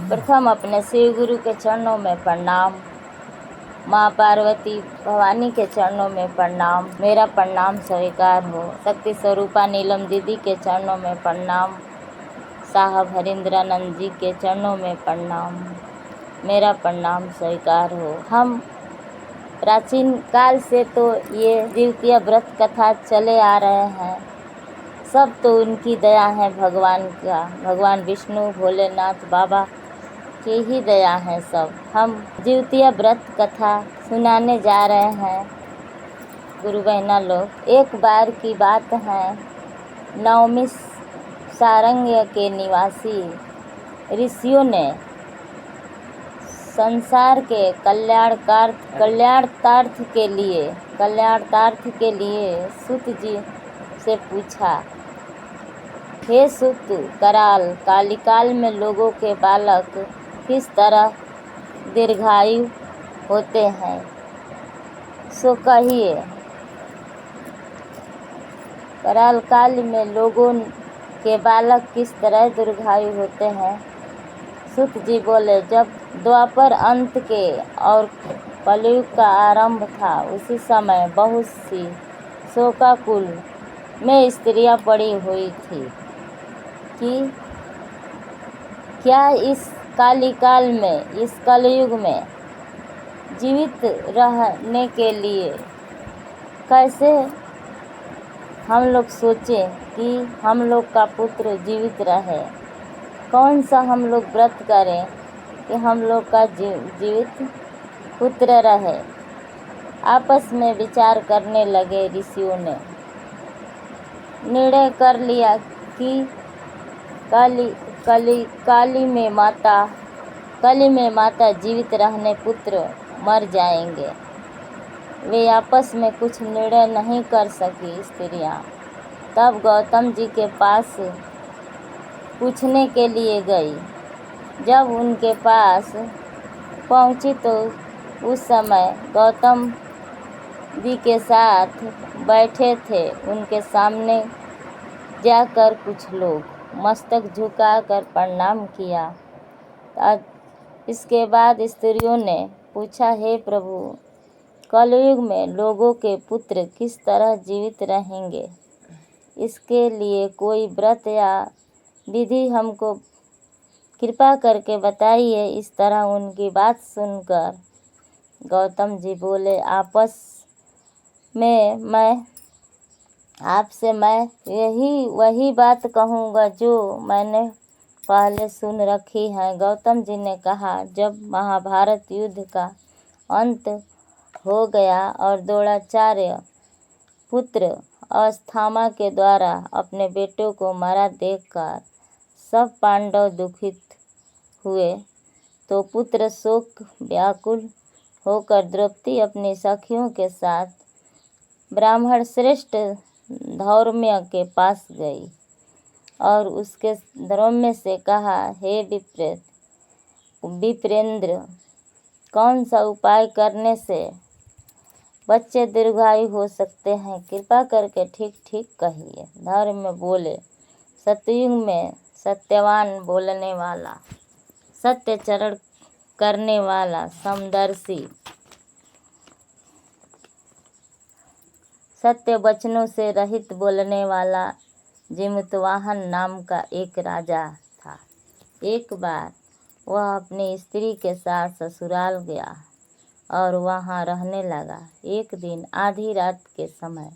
प्रथम अपने शिव गुरु के चरणों में प्रणाम। माँ पार्वती भवानी के चरणों में प्रणाम। मेरा प्रणाम स्वीकार हो। शक्ति स्वरूपा नीलम दीदी के चरणों में प्रणाम। साहब हरिंद्रानंद जी के चरणों में प्रणाम। मेरा प्रणाम स्वीकार हो। हम प्राचीन काल से तो ये जीवतीय व्रत कथा चले आ रहे हैं। सब तो उनकी दया है भगवान का, भगवान विष्णु भोलेनाथ बाबा की ही दया है सब। हम जीवतीय व्रत कथा सुनाने जा रहे हैं गुरु बहना लोग। एक बार की बात है, नवमी सारंग के निवासी ऋषियों ने संसार के कल्याणार्थ के लिए सूत जी से पूछा, हे सूत, कालिकाल में लोगों के बालक किस तरह दीर्घायु होते हैं, सो कहिए। काल में लोगों के बालक किस तरह दीर्घायु होते हैं। सूत जी बोले, जब द्वापर अंत के और कलयुग का आरंभ था, उसी समय बहुत सी शोकाकुल में स्त्रियां पड़ी हुई थी कि क्या इस कालिकाल में, इस कलयुग में जीवित रहने के लिए कैसे हम लोग सोचें कि हम लोग का पुत्र जीवित रहे। कौन सा हम लोग व्रत करें कि हम लोग का जीवित पुत्र रहे। आपस में विचार करने लगे ऋषियों ने। निर्णय कर लिया कि कली में माता जीवित रहने पुत्र मर जाएंगे। वे आपस में कुछ निर्णय नहीं कर सकी स्त्रियां। तब गौतम जी के पास पूछने के लिए गई। जब उनके पास पहुंची तो उस समय गौतम जी के साथ बैठे थे। उनके सामने जाकर कुछ लोग मस्तक झुकाकर प्रणाम किया। इसके बाद स्त्रियों ने पूछा, हे प्रभु, कलयुग में लोगों के पुत्र किस तरह जीवित रहेंगे, इसके लिए कोई व्रत या विधि हमको कृपा करके बताइए। इस तरह उनकी बात सुनकर गौतम जी बोले, आपस में मैं आपसे वही बात कहूँगा जो मैंने पहले सुन रखी है। गौतम जी ने कहा, जब महाभारत युद्ध का अंत हो गया और द्रोणाचार्य पुत्र अश्वत्थामा के द्वारा अपने बेटों को मरा देखकर सब पांडव दुखित हुए, तो पुत्र शोक व्याकुल होकर द्रौपदी अपनी सखियों के साथ ब्राह्मण श्रेष्ठ धौम्य के पास गई और उसके धौम्य से कहा, हे विप्रेंद्र, कौन सा उपाय करने से बच्चे दीर्घायु हो सकते हैं, कृपा करके ठीक ठीक कहिए। धर्म बोले, सतयुग में सत्यवान बोलने वाला, सत्यचरण करने वाला, समदर्शी, सत्य वचनों से रहित बोलने वाला जिमूतवाहन नाम का एक राजा था। एक बार वह अपनी स्त्री के साथ ससुराल गया और वहाँ रहने लगा। एक दिन आधी रात के समय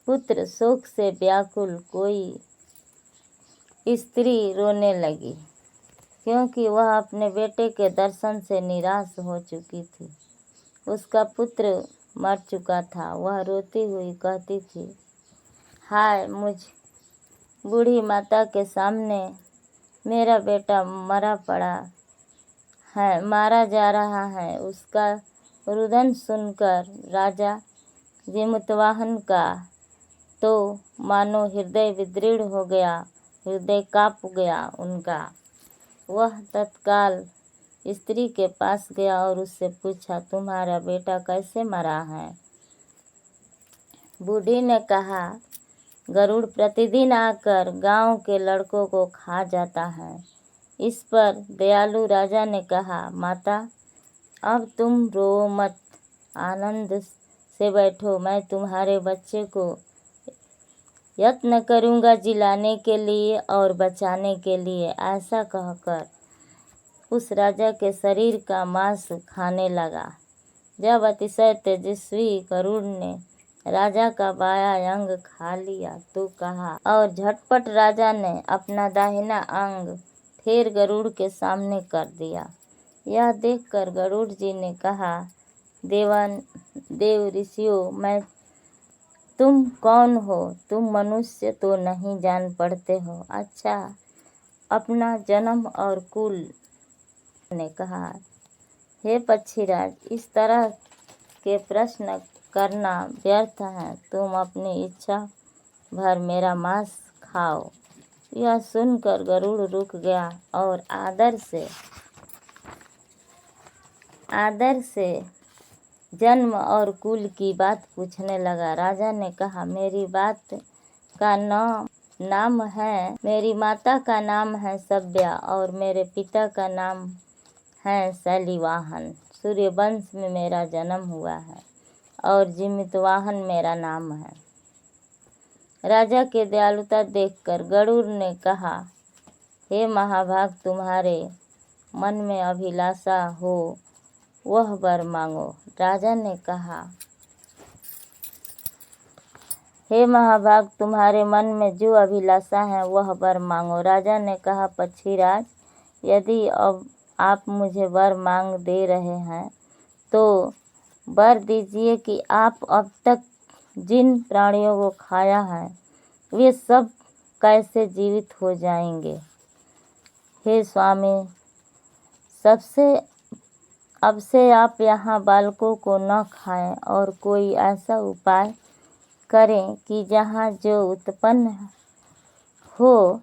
पुत्र शोक से व्याकुल कोई स्त्री रोने लगी, क्योंकि वह अपने बेटे के दर्शन से निराश हो चुकी थी। उसका पुत्र मर चुका था। वह रोती हुई कहती थी, हाय मुझ बूढ़ी माता के सामने मेरा बेटा मारा जा रहा है। उसका रुदन सुनकर राजा जिमूतवाहन का तो मानो हृदय विदृढ़ हो गया, हृदय काँप गया उनका। वह तत्काल स्त्री के पास गया और उससे पूछा, तुम्हारा बेटा कैसे मरा है। बूढ़ी ने कहा, गरुड़ प्रतिदिन आकर गांव के लड़कों को खा जाता है। इस पर दयालु राजा ने कहा, माता अब तुम रो मत, आनंद से बैठो, मैं तुम्हारे बच्चे को यत्न करूँगा जिलाने के लिए और बचाने के लिए। ऐसा कहकर उस राजा के शरीर का मांस खाने लगा। जब अतिशय तेजस्वी गरुड़ ने राजा का बायां अंग खा लिया तो कहा, और झटपट राजा ने अपना दाहिना अंग फिर गरुड़ के सामने कर दिया। यह देखकर गरुड़ जी ने कहा, देव ऋषियों, तुम कौन हो? तुम मनुष्य तो नहीं जान पड़ते हो। अच्छा, अपना जन्म और कुल। ने कहा, हे पक्षीराज, इस तरह के प्रश्न करना व्यर्थ है, तुम अपनी इच्छा भर मेरा मांस खाओ। यह सुनकर गरुड़ रुक गया और आदर से जन्म और कुल की बात पूछने लगा। राजा ने कहा, मेरी माता का नाम है सभ्या और मेरे पिता का नाम है शैलीवाहन। सूर्यवंश में मेरा जन्म हुआ है और जिमितवाहन मेरा नाम है। राजा के दयालुता देखकर गरुड़ ने कहा, हे महाभाग, तुम्हारे मन में अभिलाषा हो वह वर मांगो। राजा ने कहा, हे महाभाग, तुम्हारे मन में जो अभिलाषा है वह वर मांगो। राजा ने कहा, पक्षीराज, यदि अब आप मुझे वर मांग दे रहे हैं तो वर दीजिए कि आप अब तक जिन प्राणियों को खाया है वे सब कैसे जीवित हो जाएंगे। हे स्वामी, अब से आप यहाँ बालकों को न खाएं और कोई ऐसा उपाय करें कि जहाँ जो उत्पन्न हो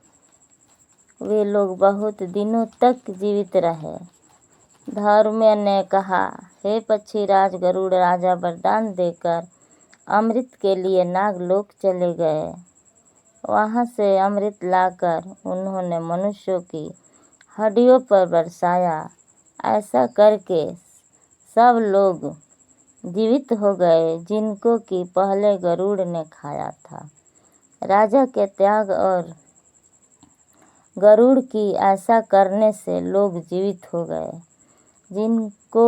वे लोग बहुत दिनों तक जीवित रहे। धर्म्य ने कहा, हे पक्षीराज, गरुड़ राजा वरदान देकर अमृत के लिए नागलोक चले गए। वहाँ से अमृत लाकर उन्होंने मनुष्यों की हड्डियों पर बरसाया। ऐसा करके सब लोग जीवित हो गए जिनको कि पहले गरुड़ ने खाया था। राजा के त्याग और गरुड़ की ऐसा करने से लोग जीवित हो गए जिनको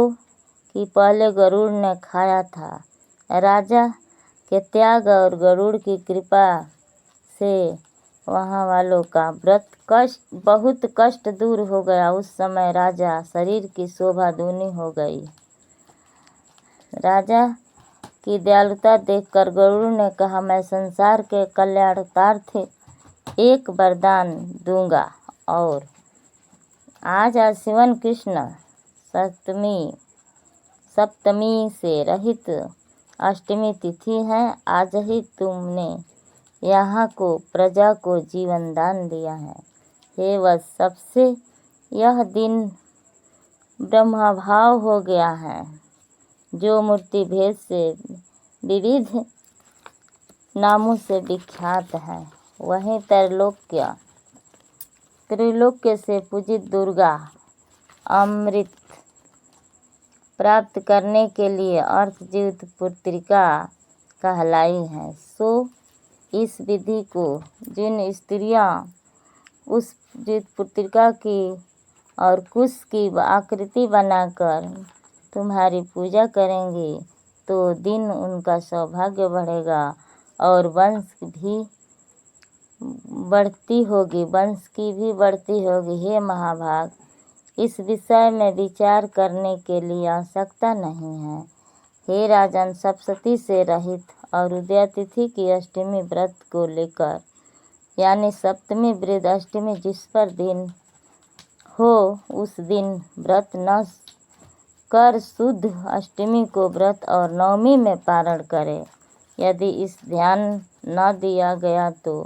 कि पहले गरुड़ ने खाया था। राजा के त्याग और गरुड़ की कृपा से वहाँ वालों का बहुत कष्ट दूर हो गया। उस समय राजा शरीर की शोभा दूनी हो गई। राजा की दयालुता देखकर गरुड़ ने कहा, मैं संसार के कल्याणार्थ एक वरदान दूंगा। और आज आश्विन कृष्ण सप्तमी से रहित अष्टमी तिथि है। आज ही तुमने यहाँ को प्रजा को जीवन दान दिया है। हे वत्स, सबसे यह दिन ब्रह्मभाव हो गया है, जो मूर्ति भेद से विविध नामों से विख्यात है। वहीं त्रिलोक्य से पूजित दुर्गा अमृत प्राप्त करने के लिए अर्थजीत पुत्रिका कहलाई है। सो इस विधि को जिन स्त्रियां उस जीत पुत्रिका की और कुश की आकृति बनाकर तुम्हारी पूजा करेंगी तो दिन उनका सौभाग्य बढ़ेगा और वंश की भी बढ़ती होगी। हे महाभाग, इस विषय में विचार करने के लिए आवश्यकता नहीं है। हे राजन, सप्तशती से रहित और उदया तिथि की अष्टमी व्रत को लेकर, यानी सप्तमी वृद्ध अष्टमी जिस पर दिन हो उस दिन व्रत न कर शुद्ध अष्टमी को व्रत और नवमी में पारण करे। यदि इस ध्यान न दिया गया तो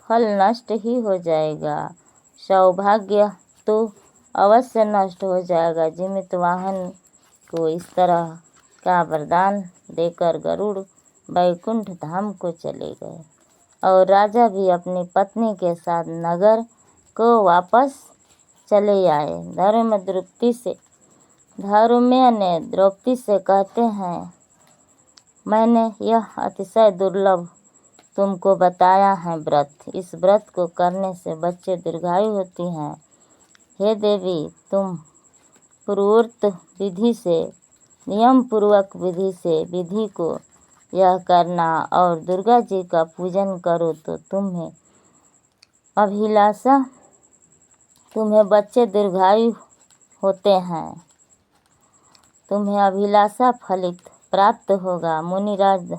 फल नष्ट ही हो जाएगा, सौभाग्य तो अवश्य नष्ट हो जाएगा। जिमितवाहन को इस तरह का वरदान देकर गरुड़ वैकुंठ धाम को चले गए और राजा भी अपनी पत्नी के साथ नगर को वापस चले आए। धर्मय ने द्रौपदी से कहते हैं, मैंने यह अतिशय दुर्लभ तुमको बताया है व्रत। इस व्रत को करने से बच्चे दीर्घायु होती हैं। हे देवी, तुम पूर्वोक्त विधि से, नियम पूर्वक विधि से विधि को यह करना और दुर्गा जी का पूजन करो तो तुम्हें बच्चे दीर्घायु होते हैं, तुम्हें अभिलाषा फलित प्राप्त होगा। मुनिराज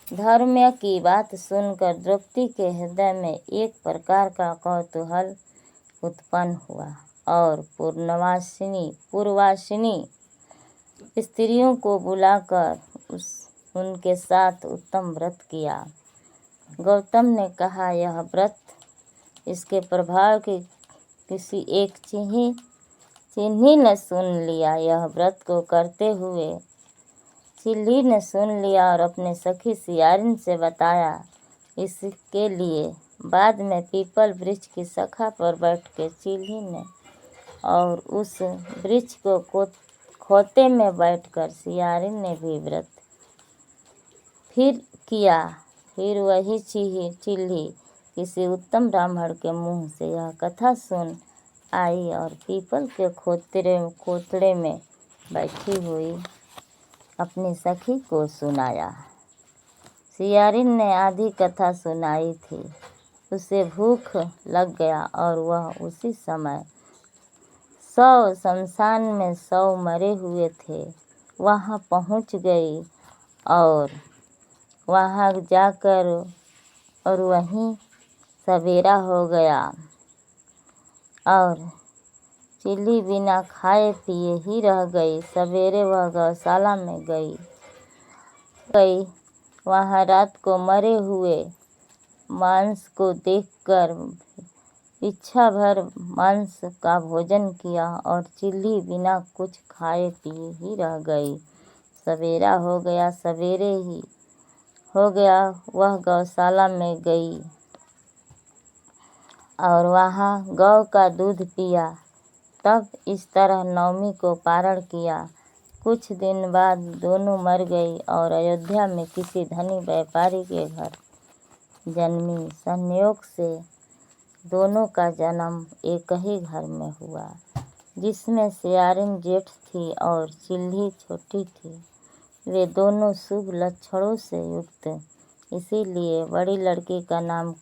धर्म्य की बात सुनकर द्रौपदी के हृदय में एक प्रकार का कौतूहल उत्पन्न हुआ और पूर्ववासिनी स्त्रियों को बुलाकर उनके साथ उत्तम व्रत किया। गौतम ने कहा, यह व्रत इसके प्रभाव की किसी एक चिन्ही ने सुन लिया। यह व्रत को करते हुए चिल्ली ने सुन लिया और अपने सखी सियारिन से बताया। इसके लिए बाद में पीपल वृक्ष की शाखा पर बैठ के चिल्ली ने और उस वृक्ष को खोते में बैठकर सियारिन ने भी व्रत फिर किया। फिर वही चिल्ली किसी उत्तम ब्राह्मण के मुंह से यह कथा सुन आई और पीपल के खोतड़े में बैठी हुई अपनी सखी को सुनाया। सियारिन ने आधी कथा सुनाई थी। उसे भूख लग गया और वह उसी समय 100 शमशान में 100 मरे हुए थे वहाँ पहुँच गई और वहाँ जाकर और वहीं सवेरा हो गया और चिल्ली बिना खाए पिए ही रह गई। सवेरे वह गौशाला में गई। वहाँ रात को मरे हुए मांस को देखकर इच्छा भर मांस का भोजन किया और चिल्ली बिना कुछ खाए पिए ही रह गई। सवेरा हो गया। सवेरे ही हो गया वह गौशाला में गई और वहाँ गौ का दूध पिया। तब इस तरह नवमी को पारण किया। कुछ दिन बाद दोनों मर गई और अयोध्या में किसी धनी व्यापारी के घर जन्मी। संयोग से दोनों का जन्म एक ही घर में हुआ, जिसमें सियारिन जेठ थी और चिल्ली छोटी थी। वे दोनों शुभ लक्षणों से युक्त, इसीलिए बड़ी लड़की का नाम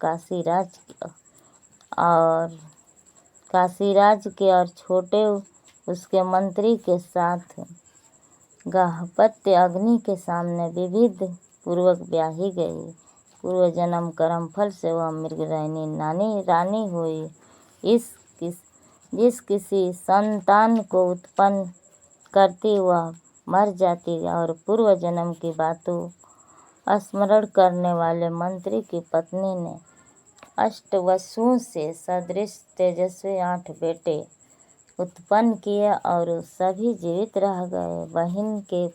काशीराज के और छोटे उसके मंत्री के साथ गाहपत्य अग्नि के सामने विधिवत पूर्वक ब्याही गई। पूर्व जन्म कर्मफल से वह मृगरानी रानी हुई। जिस किसी संतान को उत्पन्न करती वह मर जाती और पूर्व जन्म की बातों स्मरण करने वाले मंत्री की पत्नी ने अष्टवसुओं से सदृश तेजस्वी 8 बेटे उत्पन्न किए और सभी जीवित रह गए। बहन के